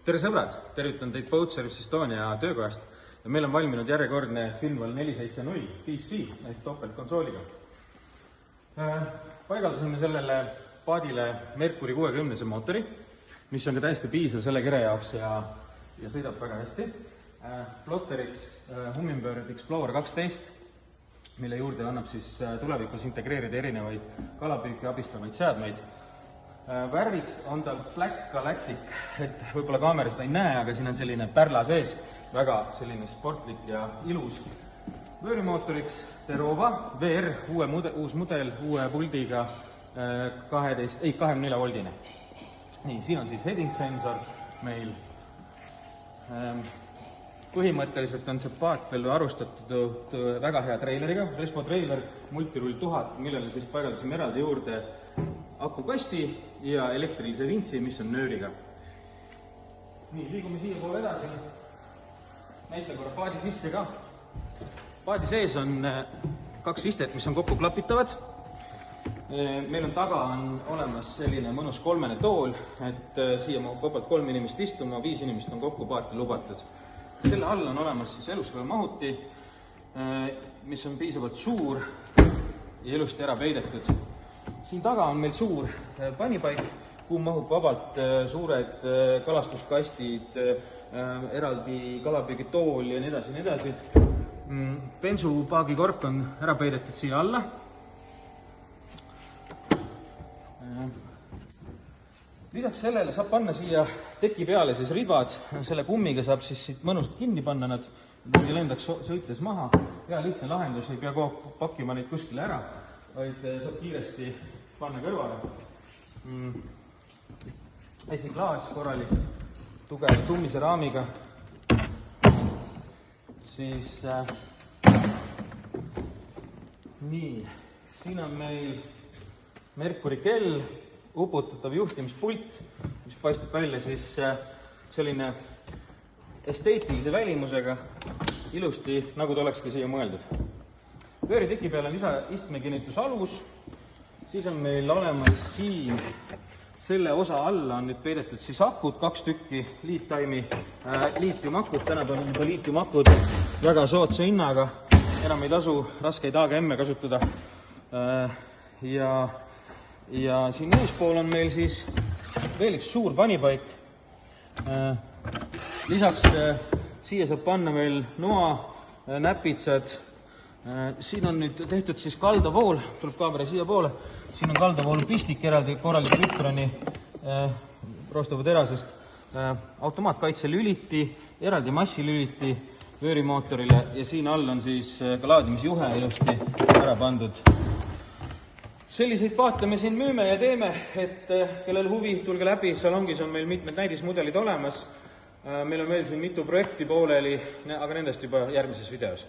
Tere sõbrad, tervitan teid Boat Service Estonia töökojast ja meil on valminud järjekordne Filmval 470 DC ehk topeltkonsooliga. Paigaldasime sellele paadile Mercury 60 mootori, mis on ka täiesti piisav selle kere jaoks ja sõidab väga hästi. Plotteriks Humminbird Explorer 12, mille juurde annab siis tulevikus integreerida erinevaid kalapüüki abistavaid seadmeid. Värviks on ta Black Galactic, et võib-olla kaamera seda ei näe, aga siin on selline pärla sees, väga selline sportlik ja ilus. Vöörimootoriks Terova VR, uus mudel, uue puldiga 24 voldine. Nii, siin on siis heading sensor meil. Põhimõtteliselt on see paat veel arustatud väga hea treileriga, Respo Trailer Multirull 1000, millele siis paigaldasime eraldi juurde akukasti ja elektrilise vintsi, mis on nööriga. Nii, liigume siia poole edasi. Näitan korra paadi sisse ka. Paadi sees on kaks istet, mis on kokku klapitavad. Meil on taga olemas selline mõnus kolmene tool, et siia vabalt 3 inimest istuma, 5 inimest on kokku paati lubatud. Selle all on olemas siis eluskõve mahuti, mis on piisavalt suur ja ilusti ära peidetud. Siin taga on meil suur panipaik, kuhu mahub vabalt suured kalastuskastid, eraldi kalapüügitool ja nii edasi. Bensupaagikork on ära peidetud siia alla. Lisaks sellele saab panna siia teki peale siis ribad, selle kummiga saab siis siit mõnusalt kinni panna nad ei lendaks sõites maha. Hea lihtne lahendus, ei pea kogu pakkima neid kuskile ära, vaid saab kiiresti panna kõrvale. Esiklaas korralik, tugev tummise raamiga. Siis nii, siin on meil Mercury kell, uputatav juhtimispult, mis paistab välja siis selline esteetilise välimusega, ilusti, nagu ta olekski siia mõeldud. Vööriteki peal on lisaistmekinnitusalus, siis on meil olemas siin, selle osa alla on nüüd peidetud siis akud, 2 tükki Lead-Time'i liitiumakud, tänapäeval juba liitiumakud väga soodsa hinnaga, enam ei tasu raskeid AGM-e kasutada. Ja siin eespool on meil siis veel üks suur panipaik. Lisaks siia saab panna veel noa, näpitsad. Siin on nüüd tehtud siis kaldavool, tuleb kaamera siia poole. Siin on kaldavoolu pistik, eraldi korralik Victroni roostuvõterasest. Automaatkaitse lüliti, eraldi massilüliti vöörimootorile ja siin all on siis ka laadimisjuhe ilusti ära pandud. Selliseid paate me siin müüme ja teeme, et kellel huvi, tulge läbi, salongis on meil mitmed näidismudelid olemas. Meil on veel siin mitu projekti pooleli, aga nendest juba järgmises videos.